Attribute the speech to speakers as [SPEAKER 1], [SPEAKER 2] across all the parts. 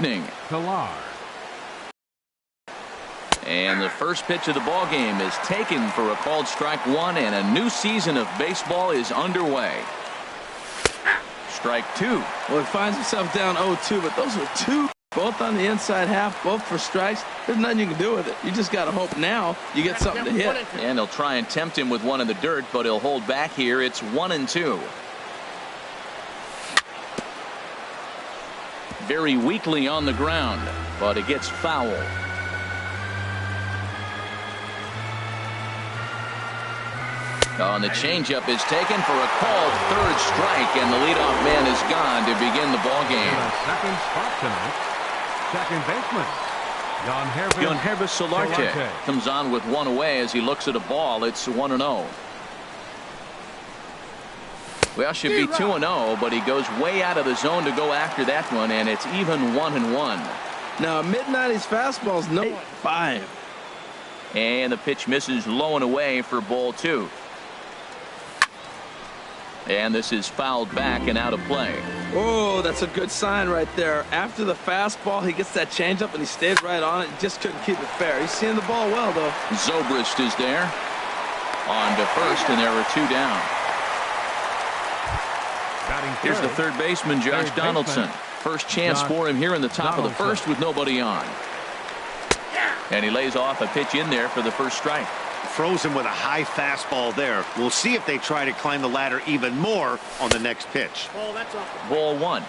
[SPEAKER 1] evening. And the first pitch of the ball game is taken for a called strike one, and a new season of baseball is underway. Strike two.
[SPEAKER 2] Well, he finds himself down 0-2, but those are two, both on the inside half, both for strikes. There's nothing you can do with it. You just got to hope now you get something to hit.
[SPEAKER 1] And he'll try and tempt him with one in the dirt, but he'll hold back here. It's 1-2. Very weakly on the ground, but it gets foul. And the changeup is taken for a called third strike, and the leadoff man is gone to begin the ball game.
[SPEAKER 3] Second spot tonight, second baseman
[SPEAKER 1] Jan Herbis Solarte comes on with one away as he looks at a ball. It's 1-0. Well, should be 2-0, but he goes way out of the zone to go after that one, and it's even 1-1.
[SPEAKER 2] Now, mid-90s fastball's no 5.
[SPEAKER 1] And the pitch misses low and away for ball two. And this is fouled back and out of play.
[SPEAKER 2] Oh, that's a good sign right there. After the fastball, he gets that changeup and he stays right on it. He just couldn't keep it fair. He's seeing the ball well, though.
[SPEAKER 1] Zobrist is there. On to first, and there are two down. Here's the third baseman, Josh Donaldson. First chance for him here in the top of the first with nobody on. And he lays off a pitch in there for the first strike.
[SPEAKER 4] Frozen with a high fastball there. We'll see if they try to climb the ladder even more on the next pitch.
[SPEAKER 1] Ball one.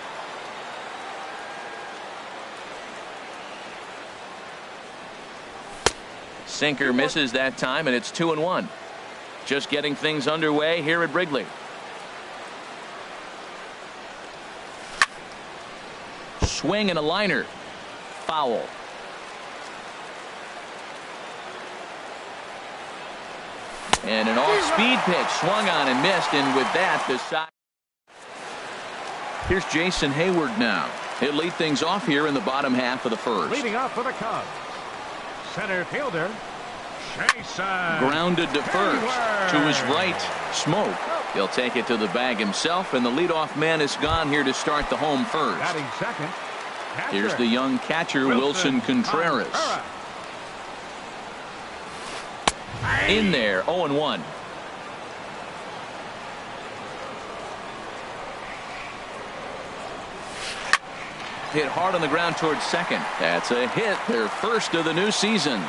[SPEAKER 1] Sinker misses that time, and it's 2-1. Just getting things underway here at Wrigley. Swing and a liner. Foul. And an off-speed pitch swung on and missed, and with that the side. Here's Jason Hayward now. He'll lead things off here in the bottom half of the first.
[SPEAKER 3] Leading off for the Cubs, center fielder Jason.
[SPEAKER 1] Grounded to first. To his right, Smoke. He'll take it to the bag himself, and the leadoff man is gone here to start the home first.
[SPEAKER 3] Batting second,
[SPEAKER 1] here's the young catcher Wilson Contreras. In there, 0-1. Hit hard on the ground towards second. That's a hit, their first of the new season.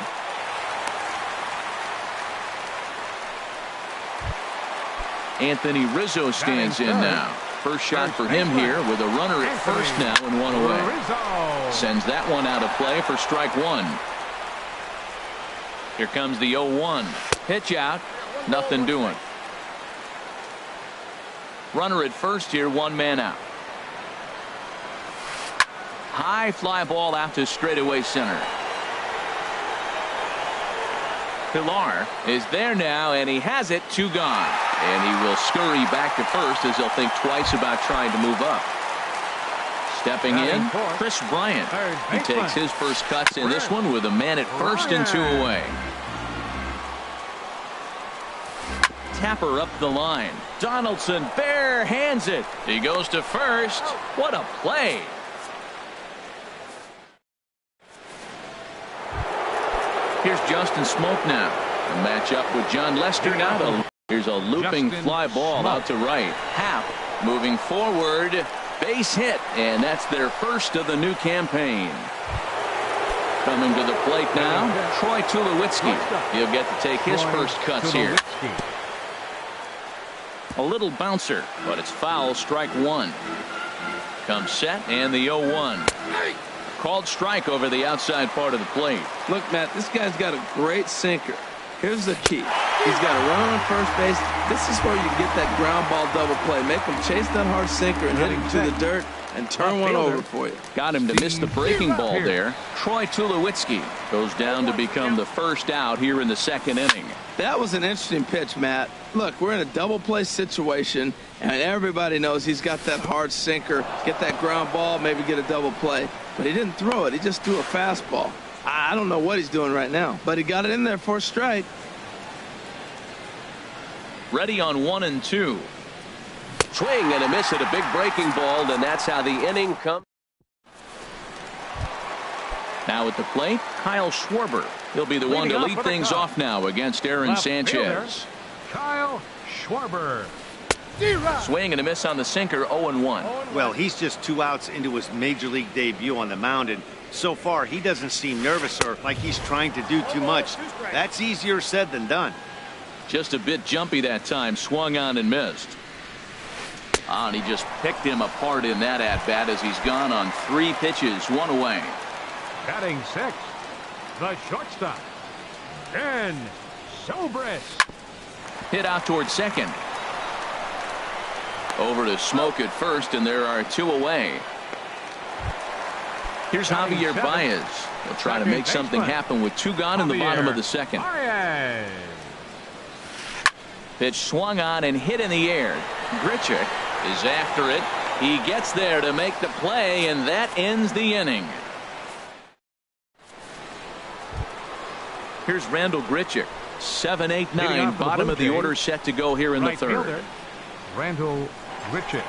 [SPEAKER 1] Anthony Rizzo stands in now. First shot for him here with a runner at first now and one away. Sends that one out of play for strike one. Here comes the 0-1. Pitch out. Nothing doing. Runner at first here, one man out. High fly ball out to straightaway center. Pilar is there now, and he has it, two gone. And he will scurry back to first as he'll think twice about trying to move up. Stepping in, Chris Bryant. He takes his first cuts in this one with a man at first and two away. Tapper up the line. Donaldson bare hands it. He goes to first. What a play. Here's Justin Smoke now. A matchup with John Lester now. Here's a looping fly ball out to right. Happ moving forward. Base hit, and that's their first of the new campaign. Coming to the plate now, Troy Tulowitzki. He'll get to take his first cuts here. A little bouncer, but it's foul, strike one. Comes set, and the 0-1. Called strike over the outside part of the plate.
[SPEAKER 2] Look, Matt, this guy's got a great sinker. Here's the key. He's got a runner on first base. This is where you get that ground ball double play. Make him chase that hard sinker and hit him to the dirt and turn one over for you.
[SPEAKER 1] Got him to miss the breaking ball there. Troy Tulowitzki goes down to become the first out here in the second inning.
[SPEAKER 2] That was an interesting pitch, Matt. Look, we're in a double play situation, and everybody knows he's got that hard sinker. Get that ground ball, maybe get a double play. But he didn't throw it. He just threw a fastball. I don't know what he's doing right now, but he got it in there for a strike.
[SPEAKER 1] Ready on 1-2. Swing and a miss at a big breaking ball, and that's how the inning comes. Now at the plate, Kyle Schwarber. He'll be the one to lead things off now against Aaron Sanchez.
[SPEAKER 3] Kyle Schwarber.
[SPEAKER 1] Swing and a miss on the sinker, 0-1.
[SPEAKER 4] Well, he's just 2 outs into his major league debut on the mound, and so far he doesn't seem nervous or like he's trying to do too much. That's easier said than done.
[SPEAKER 1] Just a bit jumpy that time, swung on and missed. And he just picked him apart in that at-bat as he's gone on 3 pitches, 1 away.
[SPEAKER 3] Batting 6, the shortstop, Ben Zobrist.
[SPEAKER 1] Hit out towards second. Over to Smoke at first, and there are 2 away. Here's Javier Baez. He'll try to make something happen with 2 gone in the bottom of the second.
[SPEAKER 3] Baez.
[SPEAKER 1] Pitch swung on and hit in the air. Grichuk is after it. He gets there to make the play, and that ends the inning. Here's Randall Grichuk. 7, 8, 9. Bottom of the order set to go here in the third.
[SPEAKER 3] Fielder, Randall Grichuk.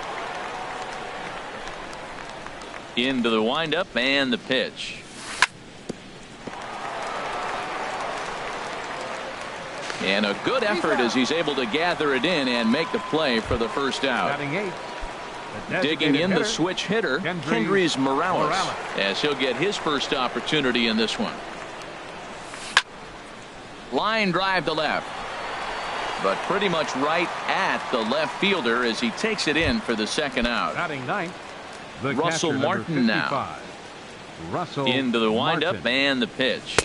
[SPEAKER 1] Into the windup and the pitch. And a good effort as he's able to gather it in and make the play for the first out.
[SPEAKER 3] Batting 8.
[SPEAKER 1] Digging in the switch hitter, Kendrys Morales, as he'll get his first opportunity in this one. Line drive to left, but pretty much right at the left fielder as he takes it in for the second out.
[SPEAKER 3] Batting 9.
[SPEAKER 1] Russell Martin now.
[SPEAKER 3] Russell
[SPEAKER 1] Into the windup
[SPEAKER 3] Martin.
[SPEAKER 1] and the pitch.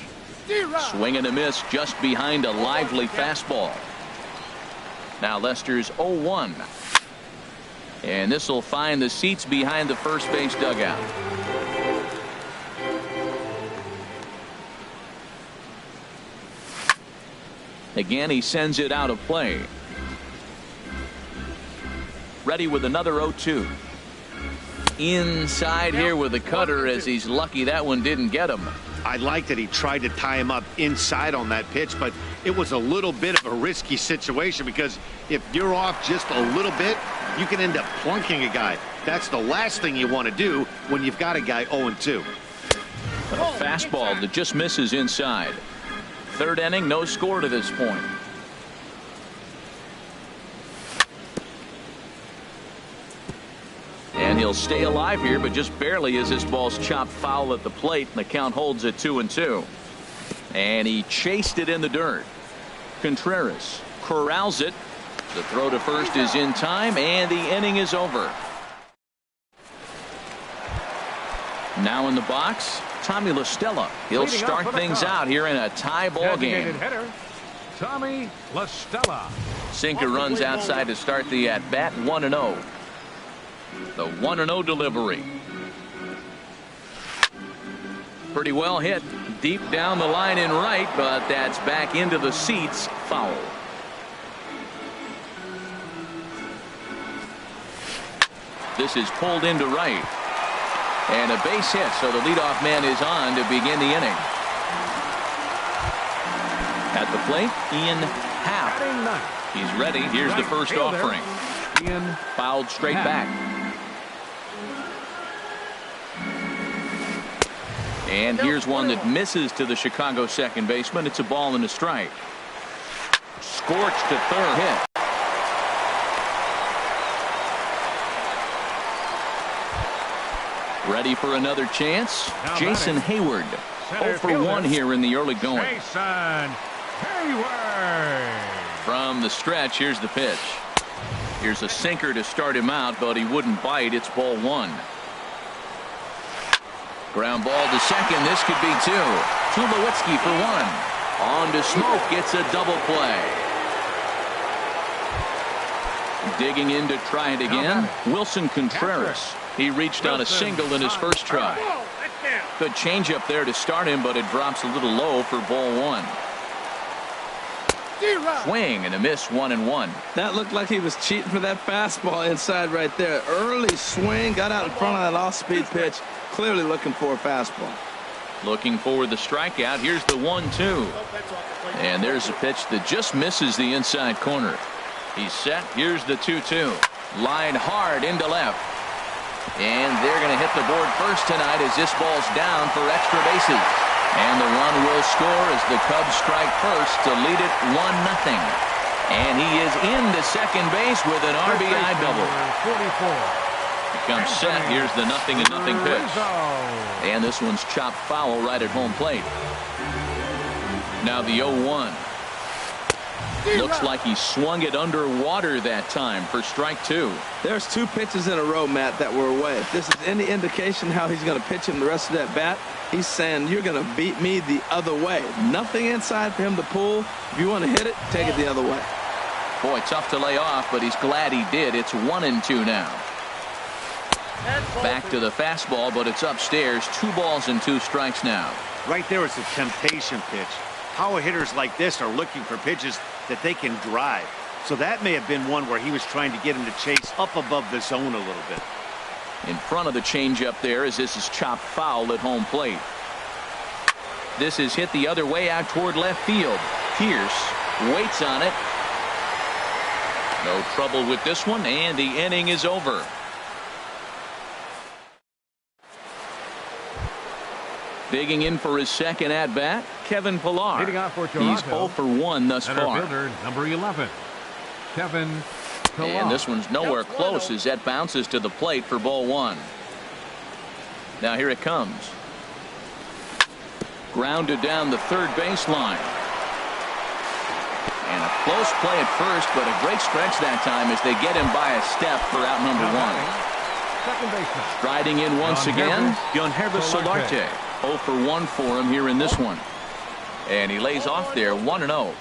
[SPEAKER 1] Swing and a miss just behind a lively fastball. Now Lester's 0-1. And this will find the seats behind the first base dugout. Again, he sends it out of play. Ready with another 0-2. Inside here with the cutter as he's lucky that one didn't get him.
[SPEAKER 4] I like that he tried to tie him up inside on that pitch, but it was a little bit of a risky situation because if you're off just a little bit, you can end up plunking a guy. That's the last thing you want to do when you've got a guy 0-2.
[SPEAKER 1] A fastball that just misses inside. Third inning, no score to this point. And he'll stay alive here, but just barely as this ball's chopped foul at the plate, and the count holds at 2-2. And he chased it in the dirt. Contreras corrals it. The throw to first is in time, and the inning is over. Now in the box, Tommy La Stella. He'll start things out here in a tie ball game.
[SPEAKER 3] Hitter, Tommy La Stella.
[SPEAKER 1] Sinker runs outside to start the at-bat, 1-0. The 1-0 delivery. Pretty well hit deep down the line in right, but that's back into the seats, foul. This is pulled into right. And a base hit, so the leadoff man is on to begin the inning. At the plate, Ian Happ. He's ready. Here's the first offering.
[SPEAKER 3] Ian
[SPEAKER 1] fouled straight back. And here's one that misses to the Chicago second baseman. It's a ball and a strike. Scorched to third. Hit. Ready for another chance?
[SPEAKER 3] Now
[SPEAKER 1] Jason Hayward. 0 for 1 here in the early going.
[SPEAKER 3] Jason Hayward.
[SPEAKER 1] From the stretch, here's the pitch. Here's a sinker to start him out, but he wouldn't bite. It's ball 1. Ground ball to second. This could be 2. Tulowitzki for 1. On to Smoke. Gets a double play. Digging in to try it again. Wilson Contreras. He reached on a single in his first try. Good changeup there to start him, but it drops a little low for ball 1. Swing and a miss, 1-1.
[SPEAKER 2] That looked like he was cheating for that fastball inside right there. Early swing, got out in front of that off-speed pitch. Clearly looking for a fastball.
[SPEAKER 1] Looking for the strikeout. Here's the 1-2. And there's a pitch that just misses the inside corner. He's set. Here's the 2-2. Line hard into left. And they're going to hit the board first tonight as this ball's down for extra bases. And the run will score as the Cubs strike first to lead it 1-0. And he is into second base with an RBI double.
[SPEAKER 3] 44.
[SPEAKER 1] Becomes set. Here's the 0-0 pitch. And this one's chopped foul right at home plate. Now the 0-1. Looks like he swung it underwater that time for strike two.
[SPEAKER 2] There's two pitches in a row, Matt, that were away. If this is any indication how he's going to pitch him the rest of that bat, he's saying you're going to beat me the other way. Nothing inside for him to pull. If you want to hit it, take it the other way.
[SPEAKER 1] Boy, tough to lay off, but he's glad he did. It's 1-2 now. Back to the fastball, but it's upstairs. 2 balls and 2 strikes now.
[SPEAKER 4] Right there is a temptation pitch. Power hitters like this are looking for pitches that they can drive. So that may have been one where he was trying to get him to chase up above the zone a little bit.
[SPEAKER 1] In front of the changeup there as this is chopped foul at home plate. This is hit the other way out toward left field. Pierce waits on it. No trouble with this one, and the inning is over. Digging in for his second at-bat, Kevin Pillar.
[SPEAKER 3] Leading off for Toronto,
[SPEAKER 1] he's 0 for 1 thus far.
[SPEAKER 3] Fielder, number 11, Kevin Pillar.
[SPEAKER 1] And this one's nowhere close as that bounces to the plate for ball 1. Now here it comes. Grounded down the third baseline. And a close play at first, but a great stretch that time as they get him by a step for out number 1.
[SPEAKER 3] Second baseman.
[SPEAKER 1] Striding in once again, Yonhervis Solarte. 0 for 1 for him here in this one. And he lays off there 1-0.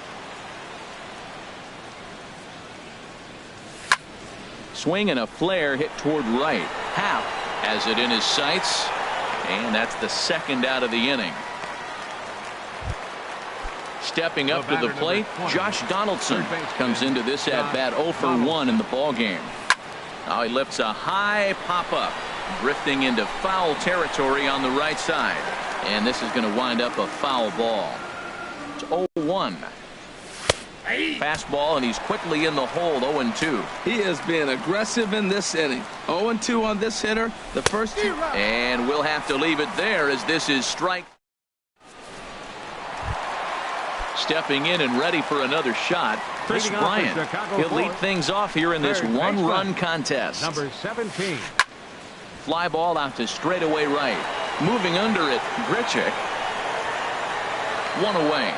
[SPEAKER 1] Swing and a flare hit toward right. Happ has it in his sights. And that's the second out of the inning. Stepping up to the plate, Josh Donaldson comes into this at-bat 0 for 1 in the ballgame. Now he lifts a high pop-up, drifting into foul territory on the right side. And this is going to wind up a foul ball. It's 0-1. Fastball, and he's quickly in the hole. 0-2.
[SPEAKER 2] He is being aggressive in this inning. 0-2 on this hitter. The first 2.
[SPEAKER 1] And we'll have to leave it there as this is strike. Stepping in and ready for another shot, Chris Bryant. He'll lead things off here in this one-run contest.
[SPEAKER 3] Number 17.
[SPEAKER 1] Fly ball out to straightaway right. Moving under it, Grichuk. 1 away.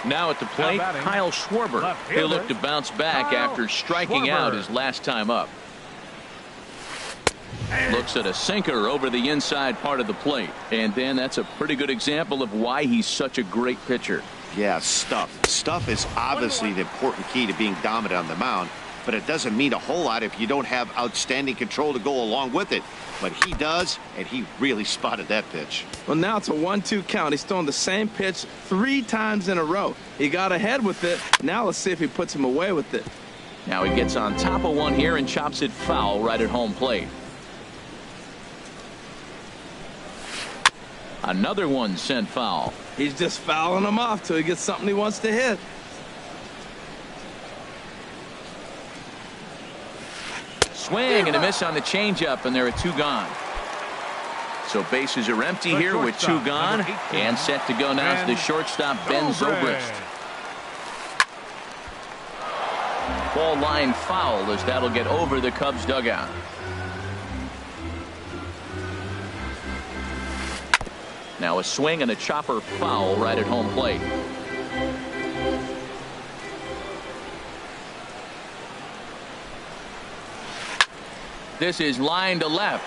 [SPEAKER 1] Now at the plate, Kyle Schwarber. He'll look to bounce back after striking out his last time up. Looks at a sinker over the inside part of the plate. And then that's a pretty good example of why he's such a great pitcher.
[SPEAKER 4] Yeah, stuff. Stuff is obviously the important key to being dominant on the mound, but it doesn't mean a whole lot if you don't have outstanding control to go along with it. But he does, and he really spotted that pitch.
[SPEAKER 2] Well, now it's a 1-2 count. He's throwing the same pitch 3 times in a row. He got ahead with it. Now let's see if he puts him away with it.
[SPEAKER 1] Now he gets on top of one here and chops it foul right at home plate. Another one sent foul.
[SPEAKER 2] He's just fouling him off till he gets something he wants to hit.
[SPEAKER 1] Swing and a miss on the changeup, and there are 2 gone. So bases are empty here with 2 gone, and set to go now is the shortstop Ben Zobrist. Ball line foul as that'll get over the Cubs dugout. Now a swing and a chopper foul right at home plate. This is line to left.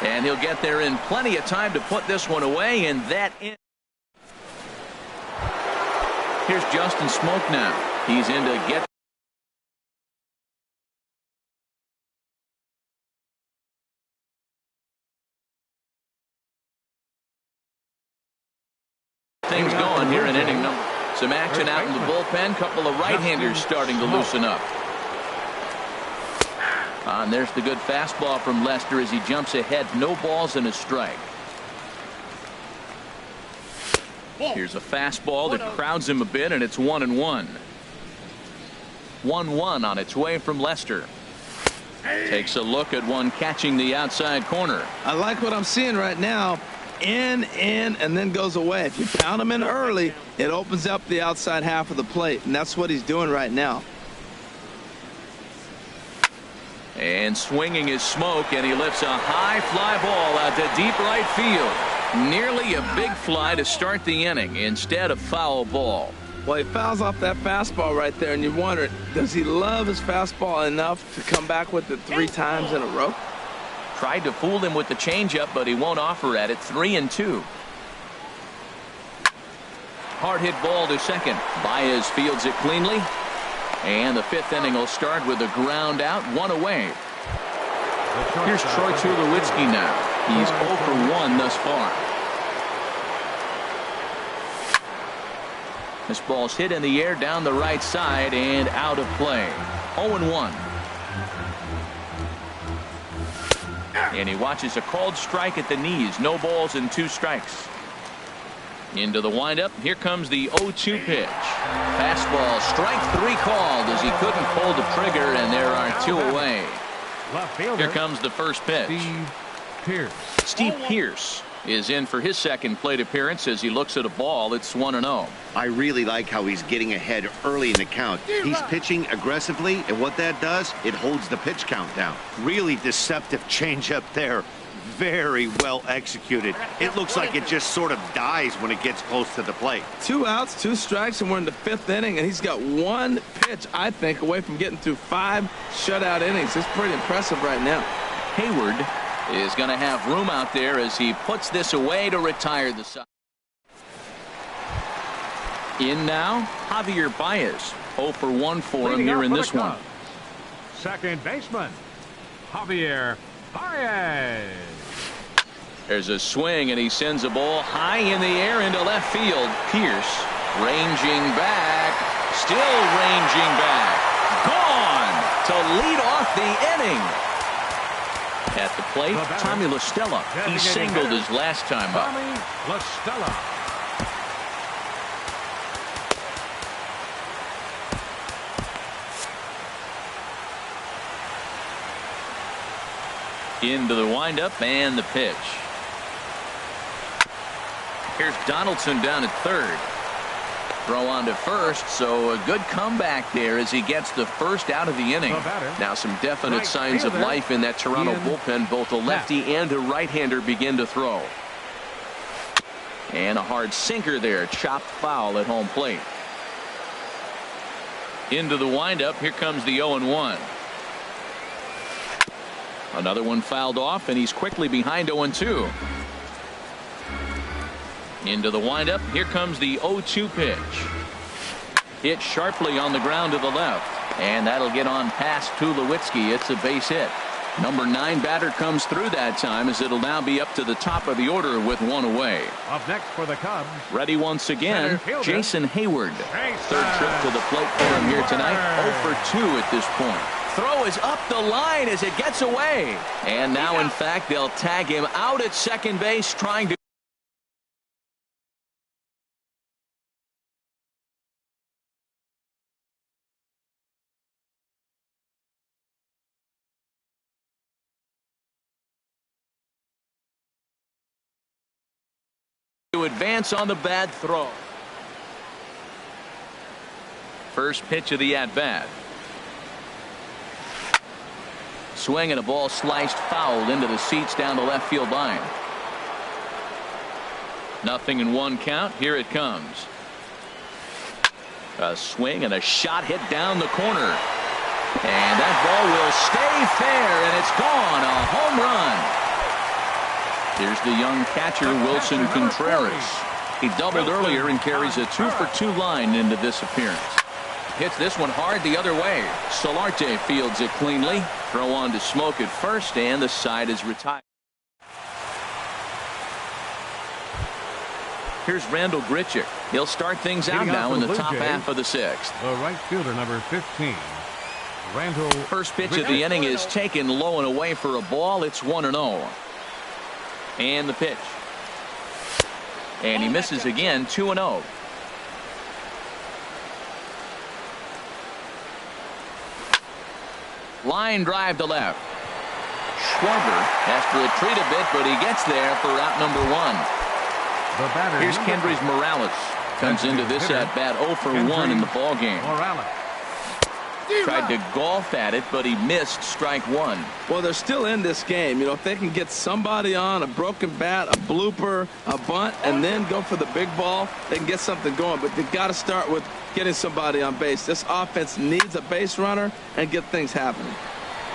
[SPEAKER 1] And he'll get there in plenty of time to put this one away, and that in. Here's Justin Smoke now. He's in to get. Things going here in inning number. Some action out in the bullpen. Couple of right-handers starting to loosen up. And there's the good fastball from Lester as he jumps ahead. No balls and a strike. Here's a fastball that crowds him a bit, and it's 1-1. 1-1 on its way from Lester. Takes a look at one catching the outside corner.
[SPEAKER 2] I like what I'm seeing right now. In, and then goes away. If you pound him in early, it opens up the outside half of the plate, and that's what he's doing right now.
[SPEAKER 1] And swinging his smoke, and he lifts a high fly ball out to deep right field. Nearly a big fly to start the inning instead of foul ball.
[SPEAKER 2] Well, he fouls off that fastball right there, and you wonder, does he love his fastball enough to come back with it 3 times in a row?
[SPEAKER 1] Tried to fool him with the changeup, but he won't offer at it. 3-2. Hard hit ball to second. Baez fields it cleanly. And the 5th inning will start with a ground out, 1 away. Here's Troy Tulowitzki now. He's 0 for 1 thus far. This ball's hit in the air down the right side and out of play. 0-1. And he watches a called strike at the knees. No balls and 2 strikes. Into the windup. Here comes the 0-2 pitch. Fastball, strike 3 called as he couldn't pull the trigger, and there are 2 away. Here comes the first pitch. Steve Pearce is in for his second plate appearance as he looks at a ball. It's 1-0.
[SPEAKER 4] I really like how he's getting ahead early in the count. He's pitching aggressively, and what that does, it holds the pitch count down. Really deceptive changeup there. Very well executed. It looks like it just sort of dies when it gets close to the plate.
[SPEAKER 2] 2 outs, 2 strikes, and we're in the 5th inning, and he's got 1 pitch, I think, away from getting through 5 shutout innings. It's pretty impressive right now.
[SPEAKER 1] Hayward is going to have room out there as he puts this away to retire the side. In now, Javier Baez. 0 for 1 for him here in this one.
[SPEAKER 3] Second baseman, Javier Baez.
[SPEAKER 1] There's a swing, and he sends a ball high in the air into left field. Pearce ranging back, still ranging back. Gone to lead off the inning. At the plate, Tommy La Stella. He singled his last time up.
[SPEAKER 3] Tommy La Stella.
[SPEAKER 1] Into the windup and the pitch. Here's Donaldson down at third. Throw on to first, so a good comeback there as he gets the first out of the inning. Now some definite signs of life in that Toronto bullpen. Both a lefty and a right-hander begin to throw. And a hard sinker there, chopped foul at home plate. Into the windup, here comes the 0-1. Another one fouled off, and he's quickly behind 0-2. Into the windup, here comes the 0-2 pitch. Hit sharply on the ground to the left, and that'll get on past Tulowitzki. It's a base hit. Number 9 batter comes through that time as it'll now be up to the top of the order with 1 away.
[SPEAKER 3] Up next for the Cubs.
[SPEAKER 1] Ready once again, Jason Hayward. Third trip to the plate for him here tonight. 0 for 2 at this point. Throw is up the line as it gets away. And now, in fact, they'll tag him out at second base trying to advance on the bad throw. First pitch of the at-bat. Swing and a ball sliced foul into the seats down the left field line. 0-1 count. Here it comes. A swing and a shot hit down the corner. And that ball will stay fair, and it's gone. A home run. Here's the young catcher, Wilson Contreras. He doubled earlier and carries a 2-for-2 line into this appearance. Hits this one hard the other way. Solarte fields it cleanly. Throw on to Smoke at first, and the side is retired. Here's Randall Grichuk. He'll start things out now in the top half of the 6th.
[SPEAKER 3] The right fielder, number 15. Randall.
[SPEAKER 1] First pitch of the inning is taken low and away for a ball. It's 1-0. And the pitch. And he misses again, 2-0. Line drive to left. Schwarber has to retreat a bit, but he gets there for out number 1. Here's Kendrys Morales. Comes into this at-bat 0 for 1 in the ballgame. Tried to golf at it, but he missed strike 1.
[SPEAKER 2] Well, they're still in this game. You know, if they can get somebody on a broken bat, a blooper, a bunt, and then go for the big ball, they can get something going. But they got to start with getting somebody on base. This offense needs a base runner and get things happening.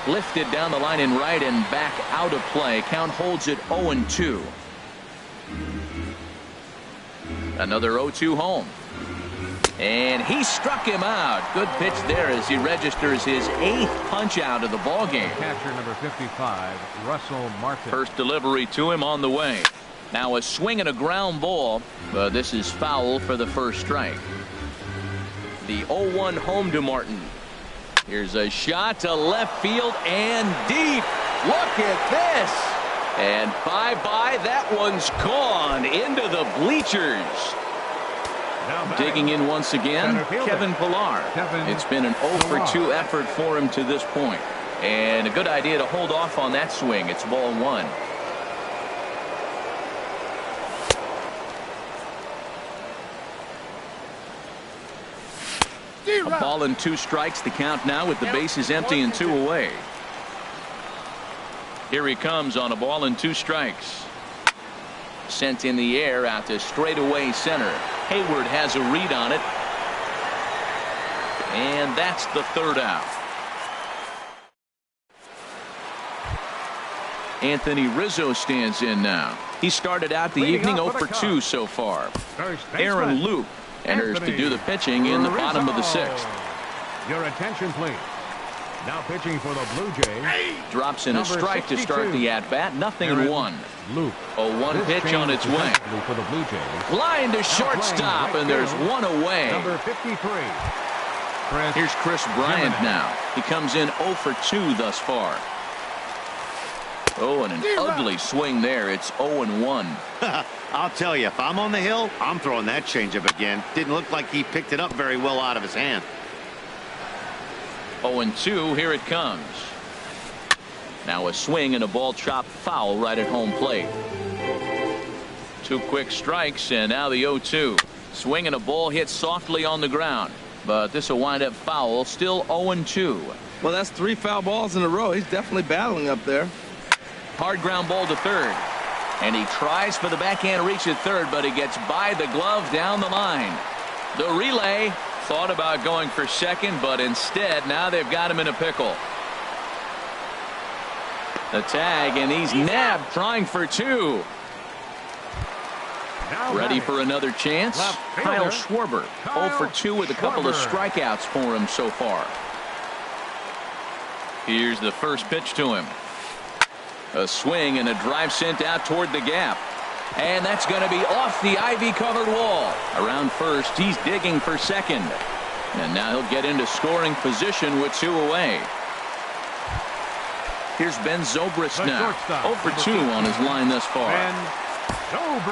[SPEAKER 1] Lifted down the line in right and back out of play. Count holds it 0-2. Another 0-2 home. And he struck him out. Good pitch there as he registers his 8th punch out of the ball game.
[SPEAKER 3] Catcher number 55, Russell Martin.
[SPEAKER 1] First delivery to him on the way. Now a swing and a ground ball, but this is foul for the first strike. The 0-1 home to Martin. Here's a shot to left field and deep. Look at this. And bye-bye, that one's gone into the bleachers. Digging in once again, Kevin Pillar. It's been an 0 for 2 effort for him to this point. And a good idea to hold off on that swing. It's ball 1. A ball and 2 strikes to count now with the bases empty and 2 away. Here he comes on a ball and 2 strikes. Sent in the air out to straightaway center. Hayward has a read on it. And that's the 3rd out. Anthony Rizzo stands in now. He started out the evening 0 for 2 so far. Aaron Loup enters to do the pitching in the bottom of the 6th.
[SPEAKER 3] Your attention, please. Now pitching for the Blue Jays.
[SPEAKER 1] Drops in a strike to start the at-bat. 0-1. 0-1 pitch on its way.
[SPEAKER 3] For the Blue Jays.
[SPEAKER 1] Line to shortstop, and there's 1 away.
[SPEAKER 3] Number 53.
[SPEAKER 1] Here's Chris Bryant now. He comes in 0 for 2 thus far. Oh, and an ugly swing there. It's 0-1.
[SPEAKER 4] I'll tell you, if I'm on the hill, I'm throwing that changeup again. Didn't look like he picked it up very well out of his hand.
[SPEAKER 1] 0-2, here it comes. Now a swing and a ball chopped foul right at home plate. 2 quick strikes, and now the 0-2. Swing and a ball hit softly on the ground, but this will wind up foul. Still 0-2.
[SPEAKER 2] Well, that's 3 foul balls in a row. He's definitely battling up there.
[SPEAKER 1] Hard ground ball to third, and he tries for the backhand reach at third, but he gets by the glove down the line. The relay. Thought about going for second, but instead now they've got him in a pickle. The tag, and he's nabbed trying for 2. Ready for another chance. Kyle Schwarber 0 for 2 with a couple of strikeouts for him so far. Here's the first pitch to him. A swing and a drive sent out toward the gap. And that's going to be off the ivy-covered wall. Around first, he's digging for second. And now he'll get into scoring position with 2 away. Here's Ben Zobrist now. 0 for 2 on his line thus far.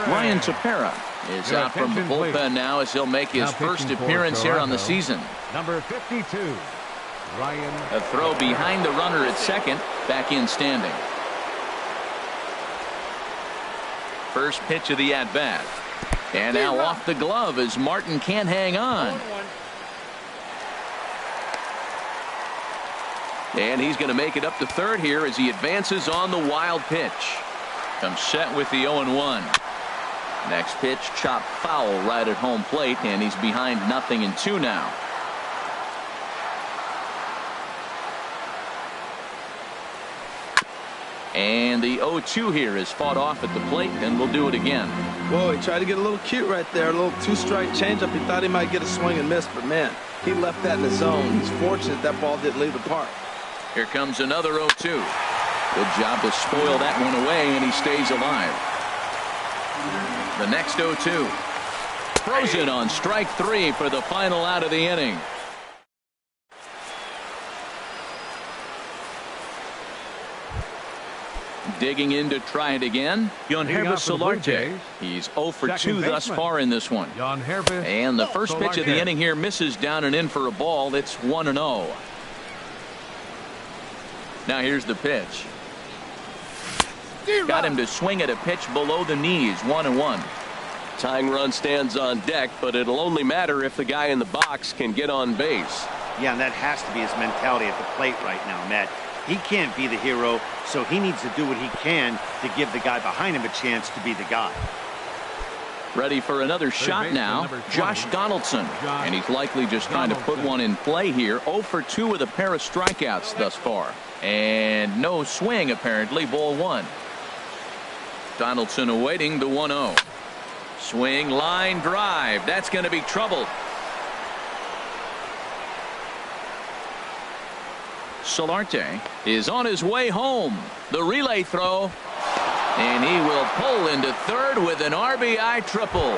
[SPEAKER 1] Ryan Tepera is out from the bullpen now as he'll make his first appearance here on the season.
[SPEAKER 3] Number 52, Ryan.
[SPEAKER 1] A throw behind the runner at second. Back in standing. First pitch of the at-bat. And now off the glove as Martin can't hang on. And he's going to make it up to third here as he advances on the wild pitch. Comes set with the 0-1. Next pitch chopped foul right at home plate, and he's behind 0-2 now. And the 0-2 here is fought off at the plate, and we'll do it again.
[SPEAKER 2] Whoa, he tried to get a little cute right there. A little 2-strike changeup. He thought he might get a swing and miss, but man, he left that in the zone. He's fortunate that ball didn't leave the park.
[SPEAKER 1] Here comes another 0-2. Good job to spoil that one away, and he stays alive. The next 0-2. Throws it on strike 3 for the final out of the inning. Digging in to try it again. Yonhervis Solarte. He's 0 for 2 thus far in this one. And the first pitch of the inning here misses down and in for a ball. It's 1-0. Now here's the pitch. Got him to swing at a pitch below the knees. 1-1.
[SPEAKER 5] Tying run stands on deck, but it'll only matter if the guy in the box can get on base.
[SPEAKER 4] Yeah, and that has to be his mentality at the plate right now, Matt. He can't be the hero, so he needs to do what he can to give the guy behind him a chance to be the guy.
[SPEAKER 1] Ready for another shot now, Josh Donaldson. And he's likely just trying to put one in play here. 0 for 2 with a pair of strikeouts thus far. And no swing, apparently. Ball 1. Donaldson awaiting the 1-0. Swing, line drive. That's going to be trouble. Solarte is on his way home. The relay throw. And he will pull into third with an RBI triple.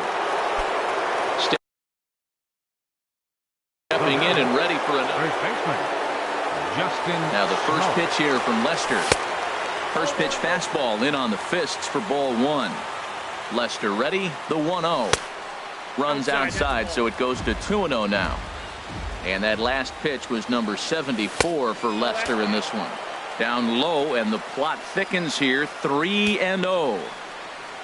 [SPEAKER 1] Stepping in and ready for another. Now the first pitch here from Lester. First pitch fastball in on the fists for ball 1. Lester ready. The 1-0. Runs outside, so it goes to 2-0 now. And that last pitch was number 74 for Lester in this one. Down low, and the plot thickens here. 3-0.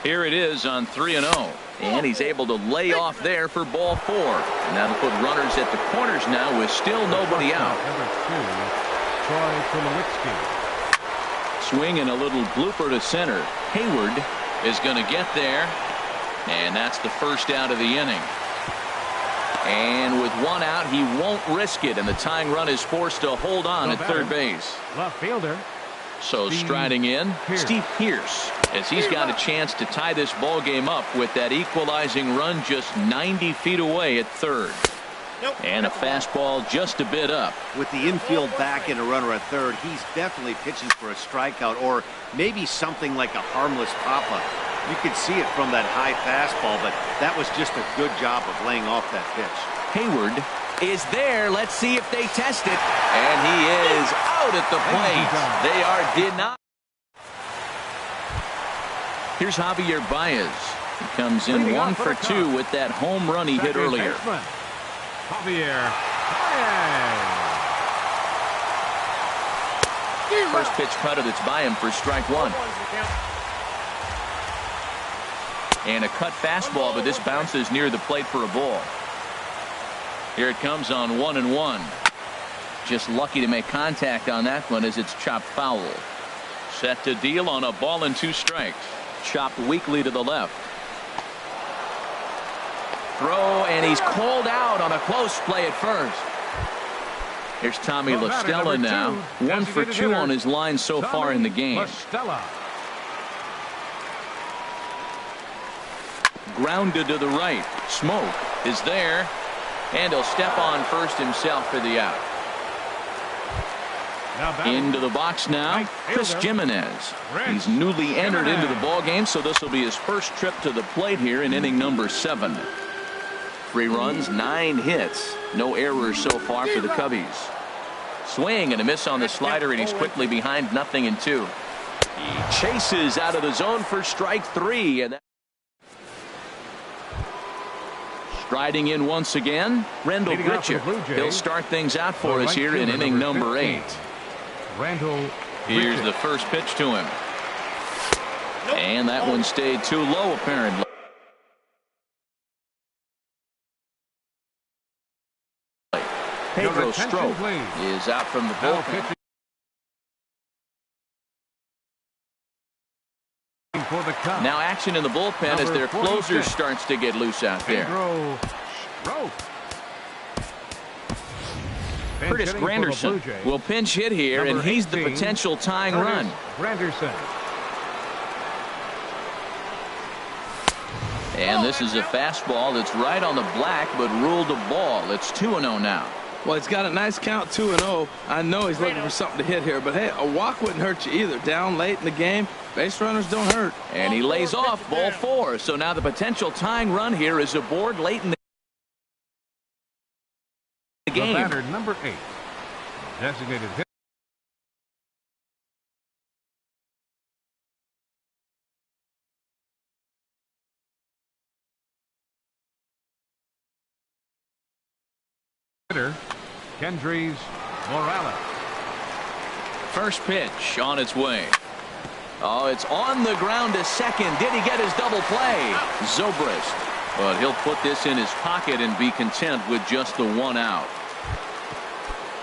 [SPEAKER 1] Here it is on 3-0. And he's able to lay off there for ball 4. And that'll put runners at the corners now with still nobody out. Swing and a little blooper to center. Hayward is going to get there. And that's the first out of the inning. And with 1 out, he won't risk it, and the tying run is forced to hold on at third base.
[SPEAKER 3] Left fielder.
[SPEAKER 1] So striding in, Steve Pearce, as he's got a chance to tie this ball game up with that equalizing run just 90 feet away at third. And a fastball just a bit up.
[SPEAKER 4] With the infield back and a runner at third, he's definitely pitching for a strikeout or maybe something like a harmless pop-up. You could see it from that high fastball, but that was just a good job of laying off that pitch.
[SPEAKER 1] Hayward is there. Let's see if they test it. And he is out at the plate. They are denied. Here's Javier Baez. He comes in 1 for 2 with that home run he hit earlier.
[SPEAKER 3] Javier Baez.
[SPEAKER 1] First pitch cutter that's by him for strike 1. And a cut fastball, but this bounces near the plate for a ball. Here it comes on 1-1. Just lucky to make contact on that one as it's chopped foul. Set to deal on a ball and 2 strikes. Chopped weakly to the left. Throw, and he's called out on a close play at first. Here's Tommy LaStella now. 1 for 2 on his line so far in the game. Grounded to the right. Smoke is there. And he'll step on first himself for the out. Into the box now, Chris Jimenez. He's newly entered into the ball game, so this will be his first trip to the plate here in inning number 7. 3 runs, 9 hits. No errors so far for the Cubbies. Swing and a miss on the slider, and he's quickly behind 0-2. He chases out of the zone for strike 3. And striding in once again, Rendell Grichuk. He'll start things out for us here in inning number 8. Here's the first pitch to him. And that one stayed too low, apparently. Pedro Strop is out from the bullpen. Now action in the bullpen as their closer starts to get loose out there. Curtis Granderson will pinch hit here, and he's the potential tying run. And this is a fastball that's right on the black, but ruled a ball. It's 2-0 now.
[SPEAKER 2] Well, he's got a nice count, 2-0. I know he's looking for something to hit here, but hey, a walk wouldn't hurt you either. Down late in the game, base runners don't hurt.
[SPEAKER 1] And he lays off ball 4. So now the potential tying run here is aboard late in the game.
[SPEAKER 3] The batter, number 8, designated hitter, Kendrys Morales.
[SPEAKER 1] First pitch on its way. Oh, it's on the ground to second. Did he get his double play? Zobrist. But he'll put this in his pocket and be content with just the one out.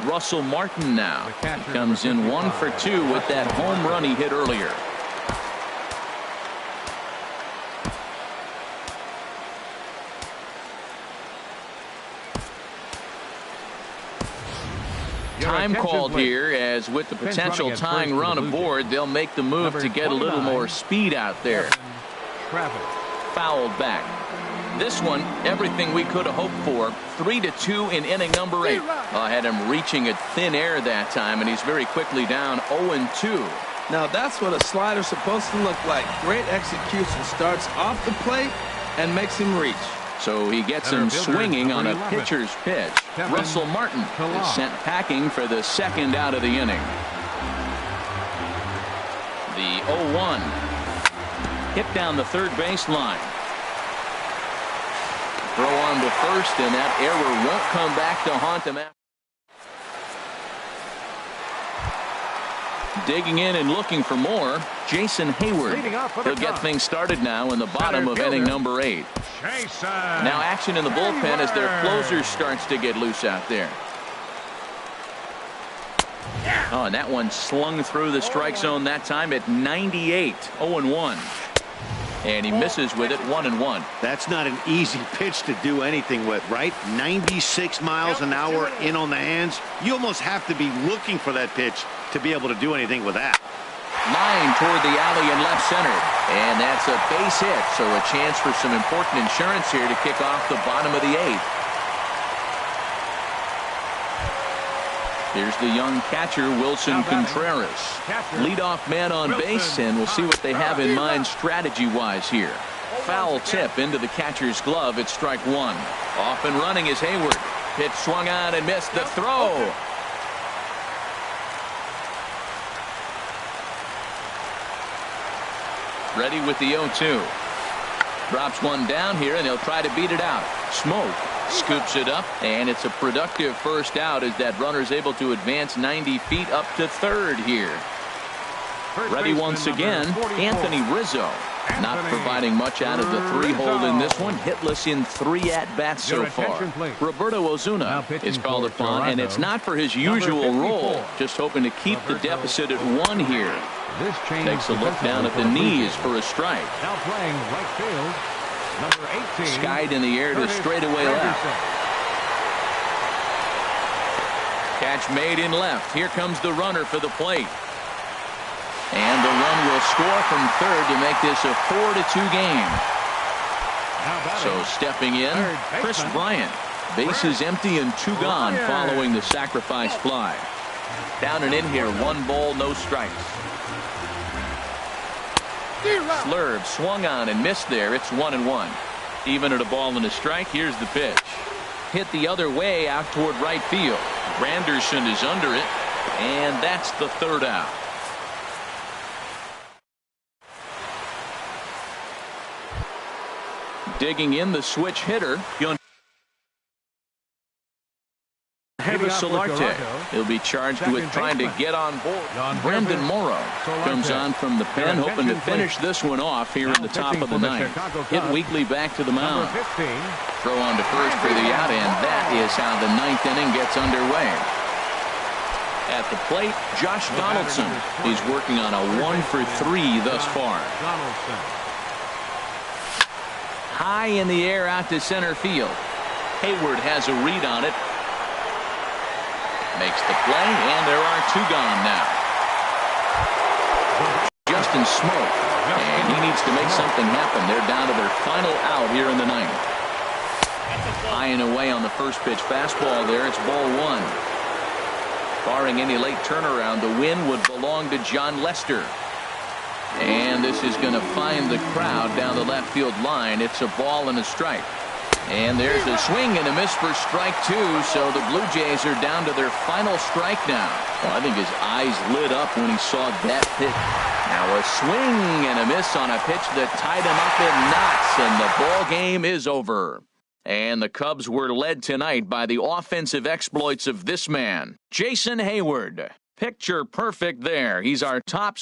[SPEAKER 1] Russell Martin now comes in 1 for 2 with that home run he hit earlier. Time called here, as with the potential tying run aboard, they'll make the move to get a little more speed out there. Fouled back. This one, everything we could have hoped for. 3-2 in inning number 8. Had him reaching at thin air that time, and he's very quickly down 0-2.
[SPEAKER 2] Now that's what a slider's supposed to look like. Great execution. Starts off the plate and makes him reach.
[SPEAKER 1] So he gets him swinging on a pitcher's pitch. Russell Martin is sent packing for the second out of the inning. The 0-1. Hit down the third baseline. Throw on to first, and that error won't come back to haunt him. Digging in and looking for more, Jason Hayward. He'll get things started now in the bottom of inning number 8. Now action in the bullpen as their closer starts to get loose out there. Oh, and that one slung through the strike zone that time at 98. 0-1. And he misses with it 1-1.
[SPEAKER 4] That's not an easy pitch to do anything with, right? 96 miles an hour in on the hands. You almost have to be looking for that pitch to be able to do anything with that.
[SPEAKER 1] Line toward the alley in left center. And that's a base hit, so a chance for some important insurance here to kick off the bottom of the 8th. Here's the young catcher, Wilson Contreras. Leadoff man on base, and we'll see what they have in mind strategy-wise here. Foul tip into the catcher's glove. It's strike 1. Off and running is Hayward. Pitch swung on and missed. The throw. Ready with the 0-2. Drops one down here, and he'll try to beat it out. Smoke scoops it up, and it's a productive first out as that runner's able to advance 90 feet up to third here. Ready once again, Anthony Rizzo. Not providing much out of the 3-hole in this one. Hitless in 3 at-bats so far. Roberto Ozuna is called upon, and it's not for his usual role. Just hoping to keep the deficit at 1 here. Takes a look down at the knees for a strike.
[SPEAKER 3] Now playing right field, number 18.
[SPEAKER 1] Skied in the air to straightaway left. Catch made in left. Here comes the runner for the plate. And the run will score from third to make this a 4-2 game. So stepping in, Chris Bryant. Bases empty and 2 gone following the sacrifice fly. Down and in here, 1 ball, no strikes. Slurve swung on and missed there. It's 1-1. Even at a ball and a strike, here's the pitch. Hit the other way out toward right field. Granderson is under it, and that's the 3rd out. Digging in, the switch hitter. Solarte. He'll be charged with trying to get on board. Brandon Morrow comes on from the pen, hoping to finish this one off here in the top of the 9th. Hit Weekly back to the mound. Throw on to first for the out, and that is how the 9th inning gets underway. At the plate, Josh Donaldson. He's working on a 1 for 3 thus far. High in the air out to center field. Hayward has a read on it. Makes the play, and there are 2 gone now. Justin Smoke, and he needs to make something happen. They're down to their final out here in the 9th. High and away on the first pitch fastball there. It's ball 1. Barring any late turnaround, the win would belong to John Lester. And this is going to find the crowd down the left field line. It's a ball and a strike. And there's a swing and a miss for strike 2, so the Blue Jays are down to their final strike now. Well, I think his eyes lit up when he saw that pitch. Now a swing and a miss on a pitch that tied him up in knots, and the ball game is over. And the Cubs were led tonight by the offensive exploits of this man, Jason Hayward. Picture perfect there. He's our top